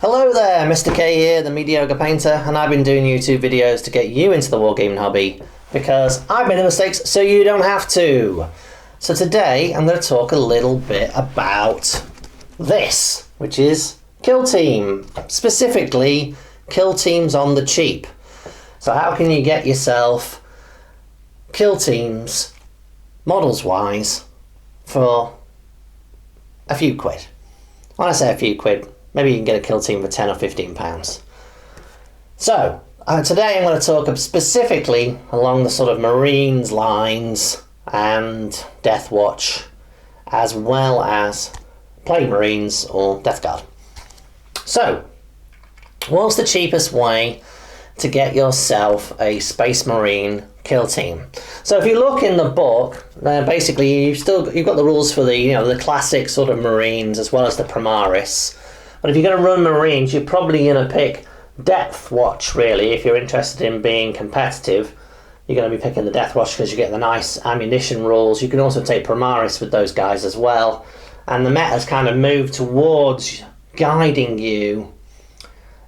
Hello there, Mr. K here, the Mediocre Painter, and I've been doing YouTube videos to get you into the wargaming hobby because I've made the mistakes so you don't have to. So today I'm going to talk a little bit about this, which is Killteam, specifically Killteams on the cheap. So how can you get yourself Killteams, models wise, for a few quid? When I say a few quid, maybe you can get a Killteam for £10 or £15. So, today I'm going to talk specifically along the sort of Marines lines and Deathwatch, as well as Plague Marines or Death Guard. So, what's the cheapest way to get yourself a Space Marine Killteam? So if you look in the book, basically you've got the rules for the classic sort of Marines as well as the Primaris. But if you're going to run Marines, you're probably going to pick Deathwatch, really. If you're interested in being competitive, you're going to be picking the Deathwatch because you get the nice ammunition rules. You can also take Primaris with those guys as well. And the meta's kind of moved towards guiding you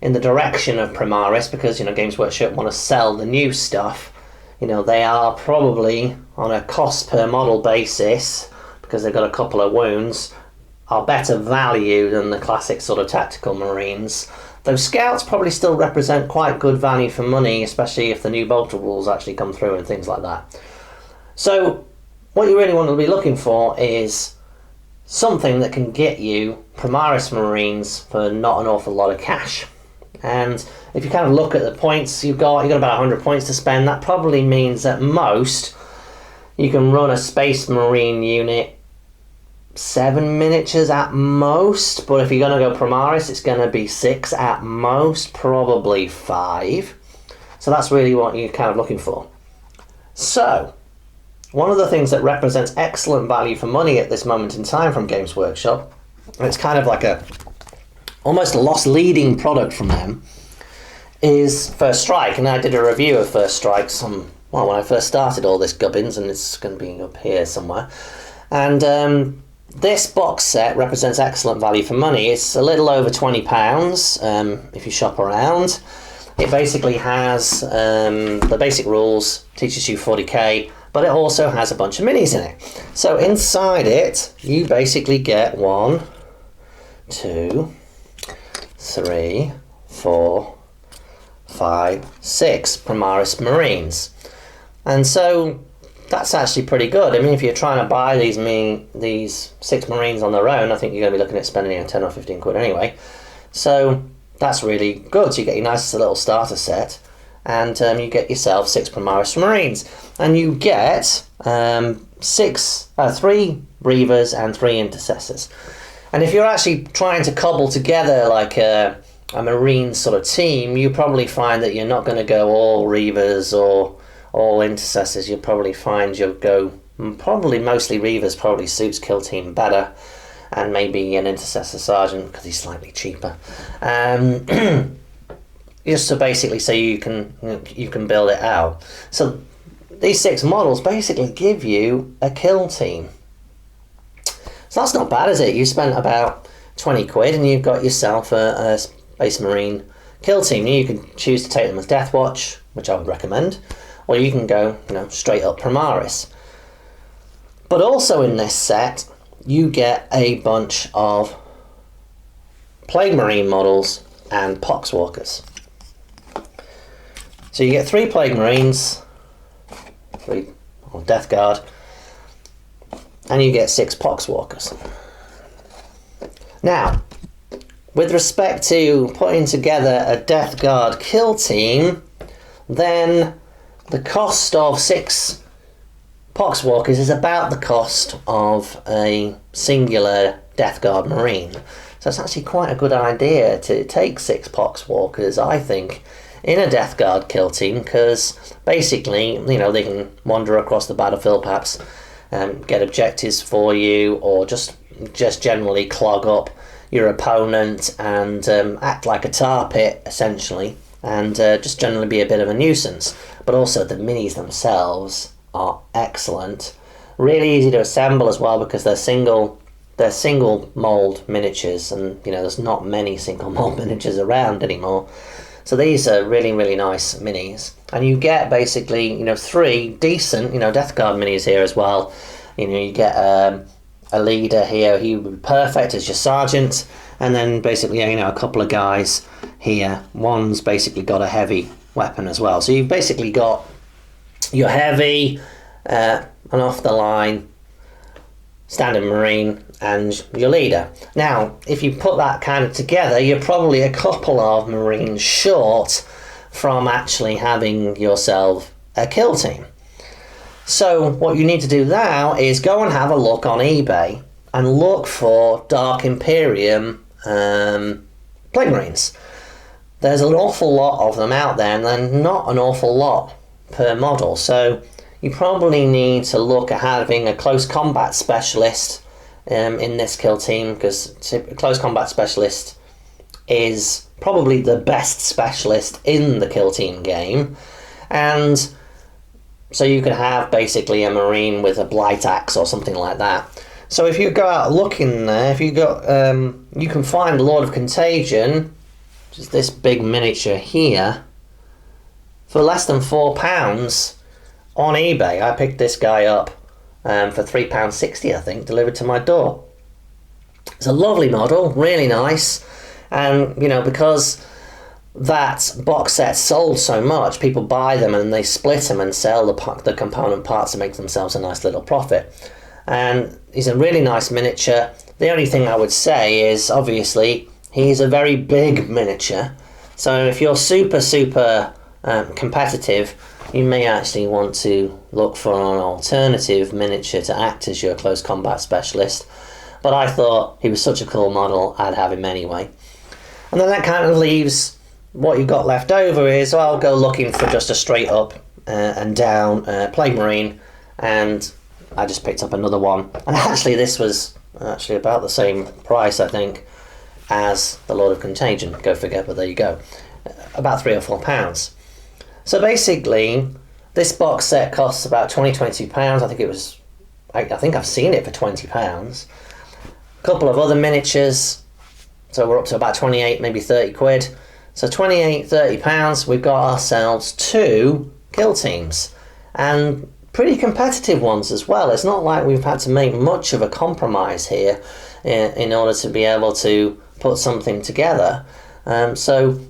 in the direction of Primaris because, Games Workshop want to sell the new stuff. They are probably on a cost per model basis, because they've got a couple of wounds, are better value than the classic sort of tactical Marines. Those Scouts probably still represent quite good value for money, especially if the new bolter rules actually come through and things like that. So what you really want to be looking for is something that can get you Primaris Marines for not an awful lot of cash. And if you kind of look at the points you've got about 100 points to spend. That probably means at most you can run a Space Marine unit 7 miniatures at most, but if you're going to go Primaris, it's going to be 6 at most, probably 5. So that's really what you're kind of looking for. So one of the things that represents excellent value for money at this moment in time from Games Workshop, and it's kind of like almost a lost leading product from them, is First Strike. And I did a review of First Strike when I first started all this gubbins, and it's going to be up here somewhere. And this box set represents excellent value for money. It's a little over £20 if you shop around. It basically has the basic rules, teaches you 40k, but it also has a bunch of minis in it. So inside it, you basically get 1, 2, 3, 4, 5, 6 Primaris Marines. And so that's actually pretty good. I mean, if you're trying to buy these 6 Marines on their own, I think you're going to be looking at spending 10 or 15 quid anyway. So that's really good. So you get your nice little starter set, and you get yourself 6 Primaris Marines, and you get 3 Reavers and 3 Intercessors. And if you're actually trying to cobble together like a Marine sort of team, you probably find that you're not going to go all Reavers or all Intercessors. You'll probably find you'll go probably mostly Reavers, probably suits Killteam better, and maybe an Intercessor Sergeant because he's slightly cheaper. Just so basically so you can build it out. So these 6 models basically give you a Killteam. So that's not bad, is it? You spent about 20 quid and you've got yourself a Space Marine Killteam. You can choose to take them as Deathwatch, which I would recommend, or you can go straight up Primaris. But also in this set, you get a bunch of Plague Marine models and Poxwalkers. So you get 3 Plague Marines, 3 Death Guard, and you get 6 Poxwalkers. Now, with respect to putting together a Death Guard Killteam, then the cost of 6 Poxwalkers is about the cost of a singular Death Guard Marine. So it's actually quite a good idea to take 6 Poxwalkers, I think, in a Death Guard Killteam, because basically, they can wander across the battlefield, perhaps get objectives for you, or just generally clog up your opponent and act like a tar pit, essentially, and just generally be a bit of a nuisance. But also the minis themselves are excellent. Really easy to assemble as well because they're single they're single mold miniatures, and there's not many single mold miniatures around anymore. So these are really, really nice minis, and you get basically 3 decent Death Guard minis here as well. You get a leader here, he would be perfect as your sergeant, and then basically a couple of guys here. One's basically got a heavy weapon as well. So you've basically got your heavy, an off the line standard marine, and your leader. Now, if you put that kind of together, you're probably a couple of marines short from actually having yourself a kill team. So what you need to do now is go and have a look on eBay and look for Dark Imperium Plague Marines. There's an awful lot of them out there, and then not an awful lot per model. So you probably need to look at having a close combat specialist in this kill team, because close combat specialist is probably the best specialist in the kill team game. And so you could have basically a marine with a blight axe or something like that. So if you go out looking there, if you go, you can find Lord of Contagion, which is this big miniature here, for less than £4 on eBay. I picked this guy up for £3.60, I think, delivered to my door. It's a lovely model, really nice, and because that box set sold so much, people buy them and they split them and sell the component parts to make themselves a nice little profit. And he's a really nice miniature. The only thing I would say is, obviously, he's a very big miniature, so if you're super competitive, you may actually want to look for an alternative miniature to act as your close combat specialist. But I thought he was such a cool model, I'd have him anyway. And then that kind of leaves what you've got left over is, I'll go looking for just a straight up and down Plague Marine, and I just picked up another one. And actually this was actually about the same price, I think, as the Lord of Contagion. Go figure, but there you go. About £3 or £4. So basically, this box set costs about £22. I think it was, I think I've seen it for £20. A couple of other miniatures, so we're up to about 28, maybe 30 quid. So 28, 30 pounds, we've got ourselves 2 kill teams, and pretty competitive ones as well. It's not like we've had to make much of a compromise here in order to be able to put something together. So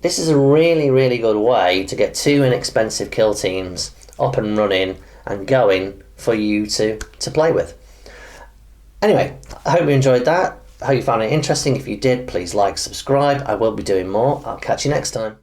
this is a really, really good way to get 2 inexpensive kill teams up and running and going for you to play with. Anyway, I hope you enjoyed that. I hope you found it interesting. If you did, please like, subscribe. I will be doing more. I'll catch you next time.